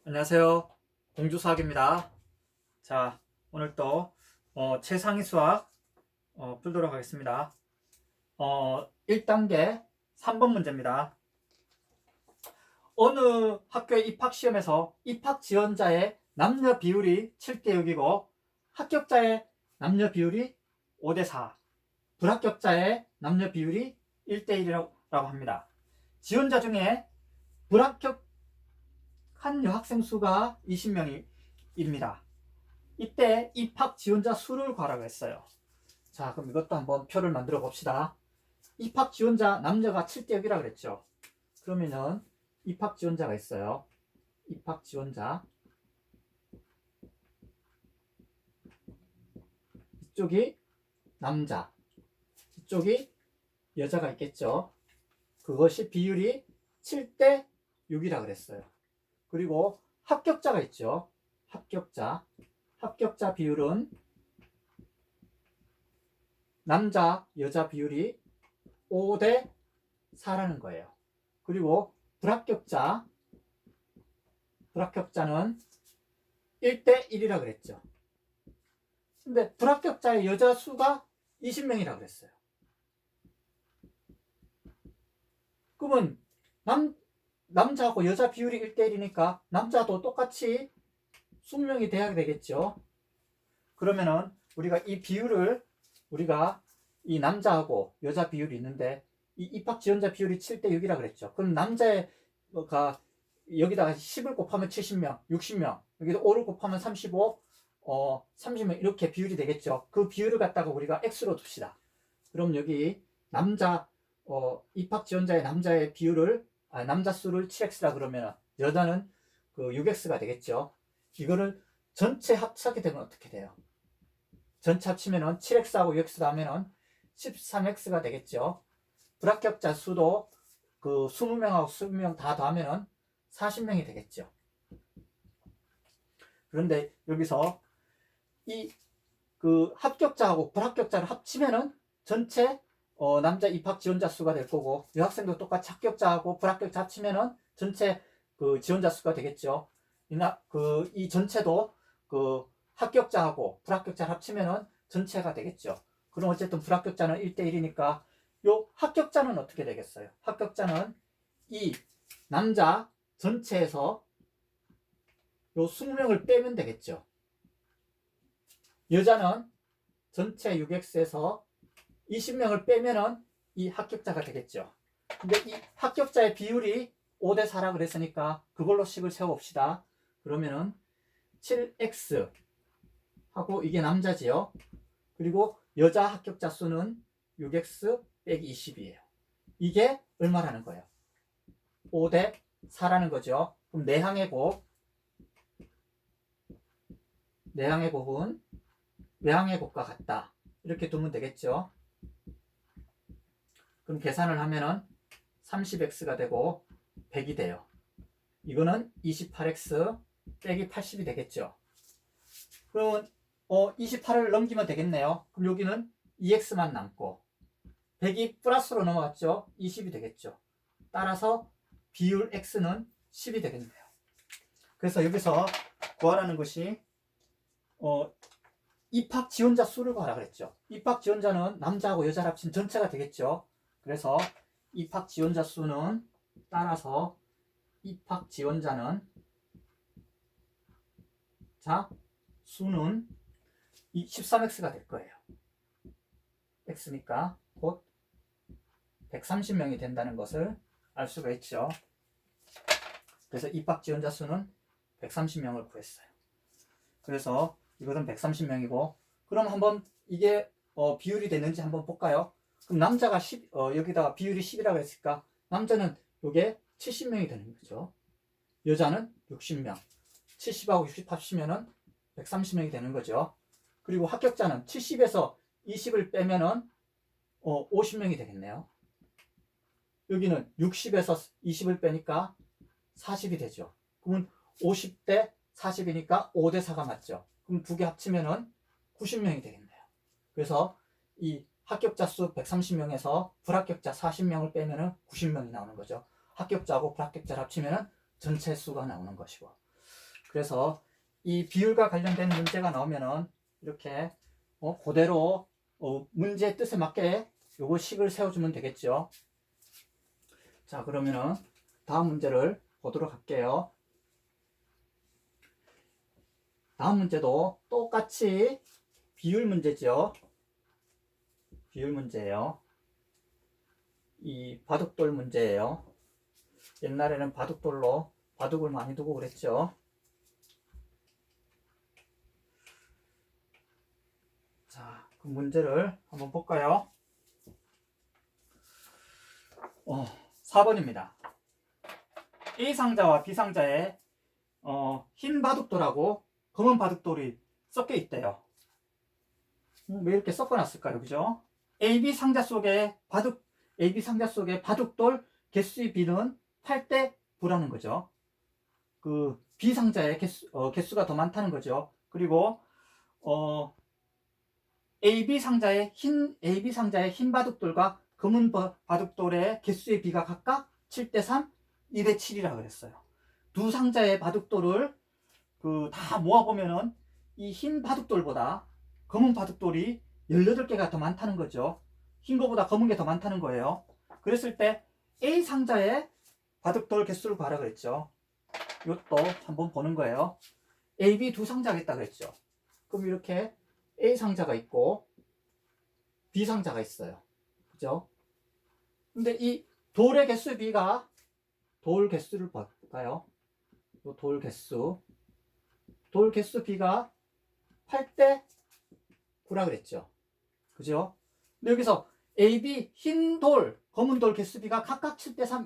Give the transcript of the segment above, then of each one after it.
안녕하세요. 공주수학입니다. 자, 오늘 또 최상위 수학 풀도록 하겠습니다. 1단계 3번 문제입니다. 어느 학교의 입학시험에서 입학 지원자의 남녀 비율이 7대 6이고 합격자의 남녀 비율이 5대 4, 불합격자의 남녀 비율이 1대 1이라고 합니다. 지원자 중에 불합격한 여학생 수가 20명입니다. 이때 입학 지원자 수를 구하라고 했어요. 자, 그럼 이것도 한번 표를 만들어 봅시다. 입학 지원자 남녀가 7대 6이라고 그랬죠. 그러면은 입학 지원자가 있어요. 입학 지원자. 이쪽이 남자, 이쪽이 여자가 있겠죠. 그것이 비율이 7대 6이라고 그랬어요. 그리고 합격자가 있죠. 합격자 비율은 남자, 여자 비율이 5대 4라는 거예요. 그리고 불합격자는 1대 1이라고 그랬죠. 근데 불합격자의 여자 수가 20명이라고 그랬어요. 그러면 남자하고 여자 비율이 1대 1이니까 남자도 똑같이 20명이 돼야 되겠죠. 그러면은 우리가 이 비율을 우리가 이 남자하고 여자 비율이 있는데 이 입학 지원자 비율이 7대 6이라 그랬죠. 그럼 남자가 여기다가 10을 곱하면 70명, 60명, 여기다 5를 곱하면 35, 30명 이렇게 비율이 되겠죠. 그 비율을 갖다가 우리가 x로 둡시다. 그럼 여기 남자 입학 지원자의 남자의 비율을 남자 수를 7x라 그러면 여자는 그 6x가 되겠죠. 이거를 전체 합치게 되면 어떻게 돼요? 전체 합치면은 7x하고 6x 하면은 13x가 되겠죠. 불합격자 수도 그 20명하고 20명 다 더하면은 40명이 되겠죠. 그런데 여기서 이 그 합격자하고 불합격자를 합치면은 전체 남자 입학 지원자 수가 될 거고 여학생도 똑같이 합격자하고 불합격자 합치면은 전체 그 지원자 수가 되겠죠. 이 전체도 그 합격자하고 불합격자를 합치면은 전체가 되겠죠. 그럼 어쨌든 불합격자는 1대 1이니까 요 합격자는 어떻게 되겠어요? 합격자는 이 남자 전체에서 요 20명을 빼면 되겠죠. 여자는 전체 6x에서 20명을 빼면은 이 합격자가 되겠죠. 근데 이 합격자의 비율이 5대 4라 그랬으니까 그걸로 식을 세워봅시다. 그러면은 7x 하고 이게 남자지요. 그리고 여자 합격자 수는 6x 빼기 20이에요. 이게 얼마라는 거예요? 5대 4라는 거죠. 그럼 내항의 곱은 외항의 곱과 같다. 이렇게 두면 되겠죠. 그럼 계산을 하면은 30x가 되고 100이 돼요. 이거는 28x 빼기 80이 되겠죠. 그러면 28을 넘기면 되겠네요. 그럼 여기는 2x만 남고 100이 플러스로 넘어갔죠. 20이 되겠죠. 따라서 비율 x는 10이 되겠네요. 그래서 여기서 구하라는 것이 입학 지원자 수를 구하라 그랬죠. 입학 지원자는 남자하고 여자를 합친 전체가 되겠죠. 그래서 입학 지원자 수는 따라서 입학 지원자는 수는 13x가 될 거예요. x니까 곧 130명이 된다는 것을 알 수가 있죠. 그래서 입학 지원자 수는 130명을 구했어요. 그래서 이것은 130명이고 그럼 한번 이게 비율이 되는지 한번 볼까요? 그럼 남자가 10, 여기다가 비율이 10이라고 했으니까 남자는 이게 70명이 되는 거죠. 여자는 60명. 70하고 60 합치면은 130명이 되는 거죠. 그리고 합격자는 70에서 20을 빼면은 50명이 되겠네요. 여기는 60에서 20을 빼니까 40이 되죠. 그러면 50대 40이니까 5대 4가 맞죠. 그럼 두 개 합치면은 90명이 되겠네요. 그래서 이 합격자 수 130명에서 불합격자 40명을 빼면은 90명이 나오는 거죠. 합격자하고 불합격자를 합치면은 전체 수가 나오는 것이고. 그래서 이 비율과 관련된 문제가 나오면은 이렇게 그대로 문제의 뜻에 맞게 요거 식을 세워주면 되겠죠. 자, 그러면은 다음 문제를 보도록 할게요. 다음 문제도 똑같이 비율 문제죠. 비율 문제예요. 이 바둑돌 문제예요. 옛날에는 바둑돌로 바둑을 많이 두고 그랬죠. 자, 그 문제를 한번 볼까요? 4번입니다. A 상자와 B 상자에 흰 바둑돌하고 검은 바둑돌이 섞여 있대요. 왜 이렇게 섞어놨을까요? 그죠? AB 상자 속에 바둑돌 개수의 비는 8대 9라는 거죠. 그 B 상자의 개수가 더 많다는 거죠. 그리고 AB 상자의 흰 바둑돌과 검은 바둑돌의 개수의 비가 각각 7대 3, 1대 7이라 그랬어요. 두 상자의 바둑돌을 다 모아보면은 이 흰 바둑돌보다 검은 바둑돌이 18개가 더 많다는 거죠. 흰 거보다 검은 게 더 많다는 거예요. 그랬을 때 A 상자의 바둑돌 개수를 구하라 그랬죠. 이것도 한번 보는 거예요. A, B 두 상자가 있다 그랬죠. 그럼 이렇게 A 상자가 있고 B 상자가 있어요. 그죠? 근데 이 돌의 개수 B가 돌 개수를 볼까요? 돌 개수 B가 8대 9라 그랬죠. 그죠? 근데 여기서 A, B 흰 돌, 검은 돌 개수 B가 각각 7대 3,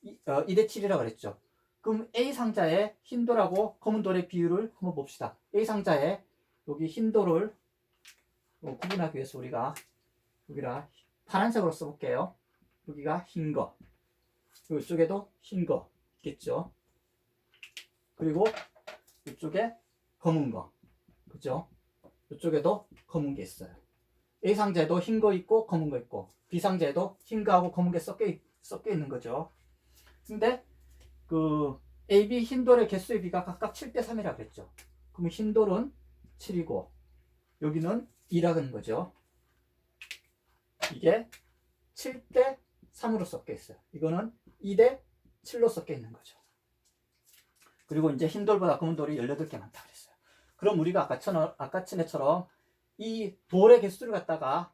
2대 7이라 그랬죠. 그럼 A 상자의 흰 돌하고 검은 돌의 비율을 한번 봅시다. A 상자에 여기 흰 돌을 구분하기 위해서 우리가 여기다 파란색으로 써볼게요. 여기가 흰 거, 이쪽에도 흰 거 있겠죠. 그리고 이쪽에 검은 거, 그죠? 이쪽에도 검은 게 있어요. A 상자에도 흰 거 있고 검은 거 있고, B 상자에도 흰 거하고 검은 게 섞여 있는 거죠. 근데 A, B 흰 돌의 개수의 비가 각각 7대 3이라 그랬죠. 그럼 흰 돌은 7이고 여기는 2라는 거죠. 이게 7대 3으로 섞여 있어요. 이거는 2대 7로 섞여 있는 거죠. 그리고 이제 흰 돌보다 검은 돌이 18개 많다 그랬어요. 그럼 우리가 아까 전에처럼 이 돌의 개수를 갖다가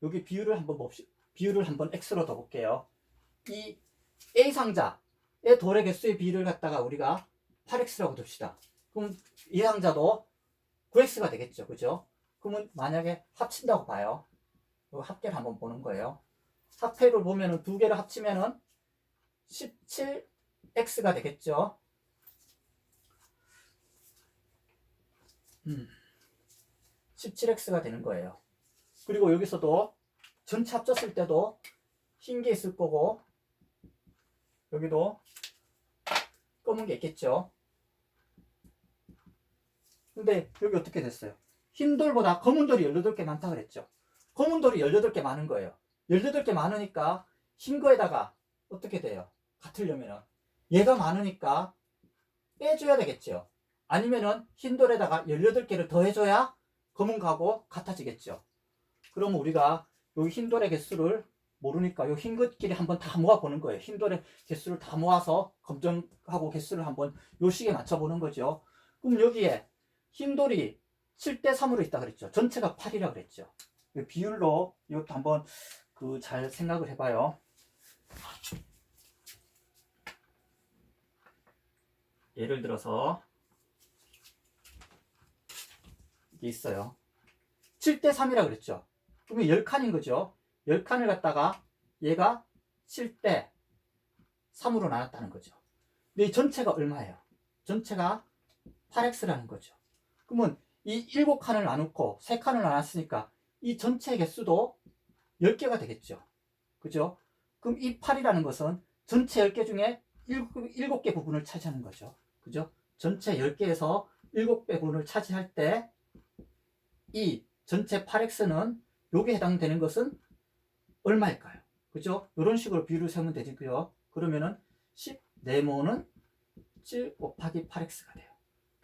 여기 비율을 한번 X로 더 볼게요. 이 A 상자의 돌의 개수의 비율을 갖다가 우리가 8X라고 둡시다. 그럼 이 상자도 9X가 되겠죠. 그죠? 그러면 만약에 합친다고 봐요. 합계를 한번 보는 거예요. 합계를 보면은 두 개를 합치면은 17X가 되겠죠. 17X가 되는 거예요. 그리고 여기서도 전체 합쳤을 때도 흰 게 있을 거고 여기도 검은 게 있겠죠. 근데 여기 어떻게 됐어요? 흰 돌보다 검은 돌이 18개 많다 그랬죠. 검은 돌이 18개 많은 거예요. 18개 많으니까 흰 거에다가 어떻게 돼요? 같으려면은 얘가 많으니까 빼줘야 되겠죠. 아니면은 흰 돌에다가 18개를 더해줘야 검은 거하고 같아지겠죠. 그러면 우리가 여기 흰 돌의 개수를 모르니까 요 흰 것끼리 한번 다 모아보는 거예요. 흰 돌의 개수를 다 모아서 검정하고 개수를 한번 요 식에 맞춰보는 거죠. 그럼 여기에 흰 돌이 7대 3으로 있다 그랬죠. 전체가 8이라 그랬죠. 비율로 이것도 한번 잘 생각을 해봐요. 예를 들어서 이게 있어요. 7대 3이라 그랬죠. 그러면 10칸인 거죠. 10칸을 갖다가 얘가 7대 3으로 나눴다는 거죠. 근데 이 전체가 얼마예요? 전체가 8x라는 거죠. 그러면 이 7칸을 나누고 3칸을 나눴으니까 이 전체 개수도 10개가 되겠죠. 그죠? 그럼 이 8이라는 것은 전체 10개 중에 7개 부분을 차지하는 거죠. 그죠? 전체 10개에서 7개 부분을 차지할 때 이 전체 8x는 여기에 해당되는 것은 얼마일까요? 그죠? 이런 식으로 비율을 세우면 되고요. 그러면은 14모는 7 곱하기 8x가 돼요.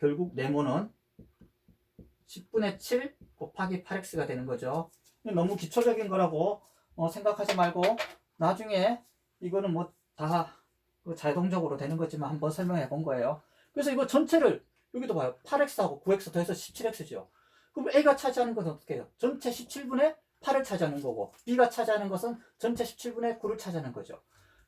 결국 네모는 10분의 7 곱하기 8x가 되는 거죠. 너무 기초적인 거라고 생각하지 말고 나중에 이거는 뭐 다 자동적으로 되는 거지만 한번 설명해 본 거예요. 그래서 이거 전체를 여기도 봐요. 8x하고 9x 더해서 17x죠. 그럼 A가 차지하는 것은 어떻게 해요? 전체 17분의 8을 차지하는 거고 B가 차지하는 것은 전체 17분의 9를 차지하는 거죠.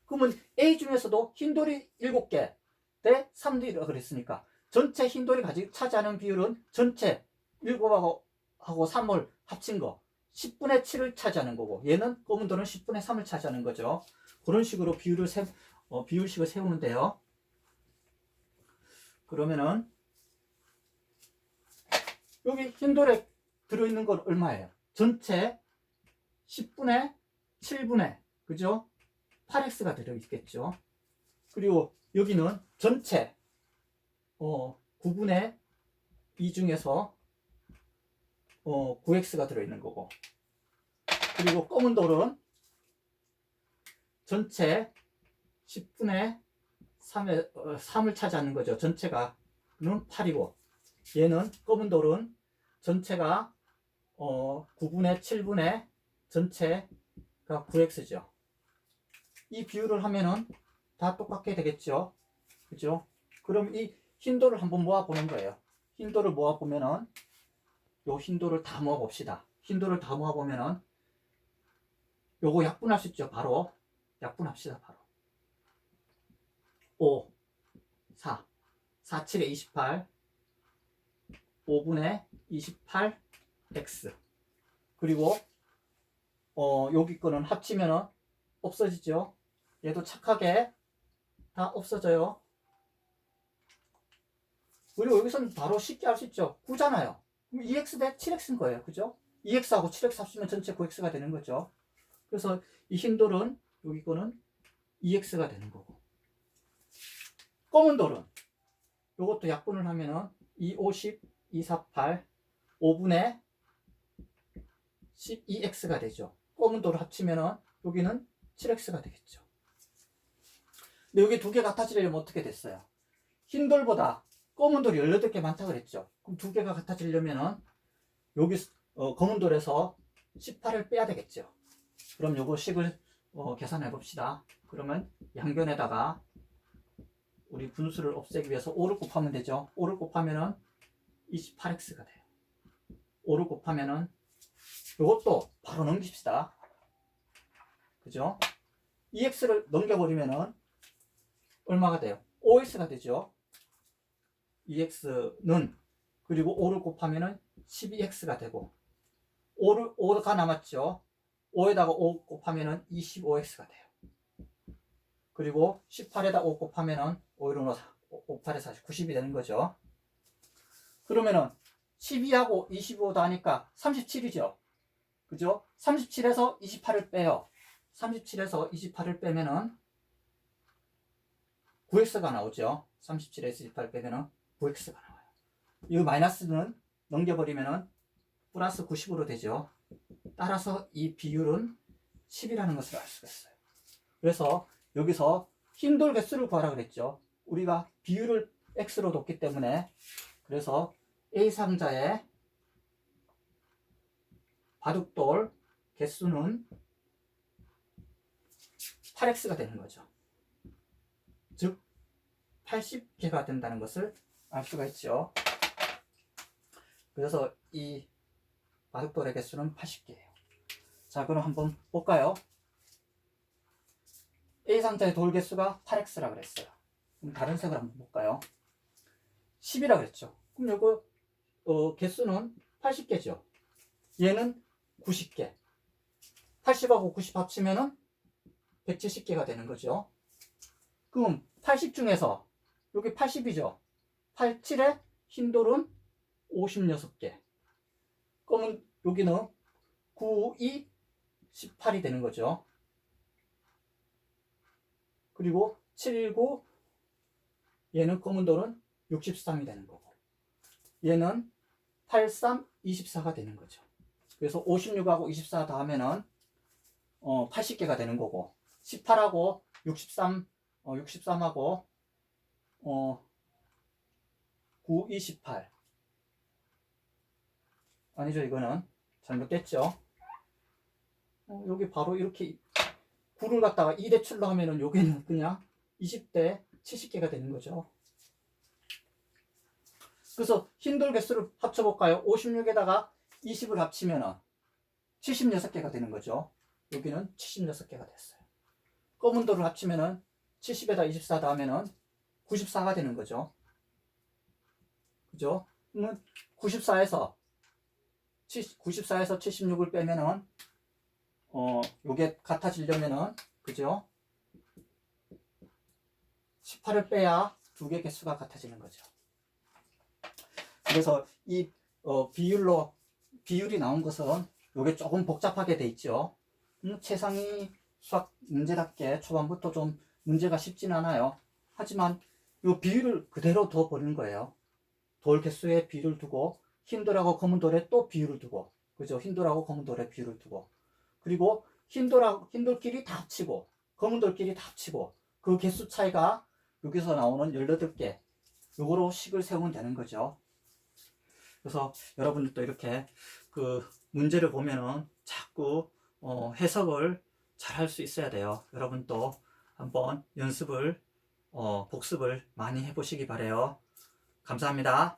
그러면 A 중에서도 흰돌이 7개 대 3D라 그랬으니까 전체 흰돌이 차지하는 비율은 전체 7하고 3을 합친 거 10분의 7을 차지하는 거고 얘는 검은 돌은 10분의 3을 차지하는 거죠. 그런 식으로 비율식을 세우는데요. 그러면은 여기 흰돌에 들어있는 건 얼마예요? 전체 10분의 7분의 그죠? 8x가 들어있겠죠. 그리고 여기는 전체 9분의 2 중에서 9x가 들어있는 거고 그리고 검은 돌은 전체 10분의 3을 차지하는 거죠. 전체가 는 8이고 얘는 검은 돌은 전체가 9분의 7분의 전체가 9x죠. 이 비율을 하면은 다 똑같게 되겠죠. 그죠? 그럼 이 흰돌을 한번 모아보는 거예요. 흰돌을 모아보면은 요 흰돌을 다 모아봅시다. 흰돌을 다 모아보면은 요거 약분할 수 있죠. 바로 약분합시다. 바로 5 4 4 7에 28 5분의 28x 그리고 여기 거는 합치면은 없어지죠. 얘도 착하게 다 없어져요. 그리고 여기서는 바로 쉽게 할 수 있죠. 9잖아요. 그럼 2x 대 7x인 거예요. 그죠? 2x하고 7x 합치면 전체 9x가 되는 거죠. 그래서 이 흰돌은 여기 거는 2x가 되는 거고 검은 돌은 이것도 약분을 하면은 2, 50, 2, 48 5분의 12x가 되죠. 검은 돌을 합치면은 여기는 7x가 되겠죠. 근데 여기 두 개 같아지려면 어떻게 됐어요? 흰 돌보다 검은 돌이 18개 많다 그랬죠. 그럼 두 개가 같아지려면은 여기 검은 돌에서 18을 빼야 되겠죠. 그럼 요거 식을 계산해 봅시다. 그러면 양변에다가 우리 분수를 없애기 위해서 5를 곱하면 되죠. 5를 곱하면은 28x가 돼요. 5를 곱하면은 요것도 바로 넘깁시다. 그죠? 2x를 넘겨버리면은 얼마가 돼요? 5x가 되죠. 2x는 그리고 5를 곱하면은 12x가 되고 5가 남았죠. 5에다가 5 곱하면은 25x가 돼요. 그리고 18에다 5 곱하면은 5로 5, 8에 40, 90이 되는 거죠. 그러면은 12하고 25 더하니까 37이죠. 그죠? 37에서 28을 빼요. 37에서 28을 빼면은 9x가 나오죠. 37에서 28을 빼면은 9x가 나와요. 이 마이너스는 넘겨버리면은 플러스 90으로 되죠. 따라서 이 비율은 10이라는 것을 알 수가 있어요. 그래서 여기서 흰돌 개수를 구하라 그랬죠. 우리가 비율을 x로 뒀기 때문에 그래서 A 상자의 바둑돌 개수는 8x가 되는 거죠. 즉 80개가 된다는 것을 알 수가 있죠. 그래서 이 바둑돌의 개수는 80개예요. 자, 그럼 한번 볼까요? A 상자의 돌 개수가 8x라 그랬어요. 그럼 다른 색을 한번 볼까요? 10이라 그랬죠. 그럼 이거 개수는 80개죠. 얘는 90개. 80하고 90 합치면은 170개가 되는 거죠. 그럼 80 중에서 여기 80이죠. 87에 흰돌은 56개. 그러면 여기는 9, 2, 18이 되는 거죠. 그리고 7, 9 얘는 검은 돌은 63이 되는 거고 얘는 8, 3, 24가 되는 거죠. 그래서 56하고 24 더하면은 80개가 되는 거고 18하고 63, 63하고 9, 28. 아니죠, 이거는 잘못됐죠. 여기 바로 이렇게 9를 갖다가 2대 출로 하면은 여기는 그냥 20대 70개가 되는 거죠. 그래서 흰돌 개수를 합쳐볼까요? 56에다가 20을 합치면은 76개가 되는 거죠. 여기는 76개가 됐어요. 검은 돌을 합치면은 70에다 24 더하면은 94가 되는 거죠. 그죠? 그러면 94에서 76을 빼면은 요게 같아지려면은, 그죠? 18을 빼야 두 개 개수가 같아지는 거죠. 그래서 이 비율이 나온 것은 요게 조금 복잡하게 돼 있죠. 최상위 수학 문제답게 초반부터 좀 문제가 쉽진 않아요. 하지만 요 비율을 그대로 둬 버리는 거예요. 돌 개수에 비율을 두고 흰돌하고 검은 돌에 또 비율을 두고, 그죠? 흰돌하고 검은 돌에 비율을 두고, 그리고 흰돌끼리 다 합치고 검은 돌끼리 다 합치고 그 개수 차이가 여기서 나오는 18개, 요거로 식을 세우면 되는 거죠. 그래서 여러분들도 이렇게 그 문제를 보면은 자꾸 해석을 잘 할 수 있어야 돼요. 여러분도 한번 연습을 복습을 많이 해보시기 바래요. 감사합니다.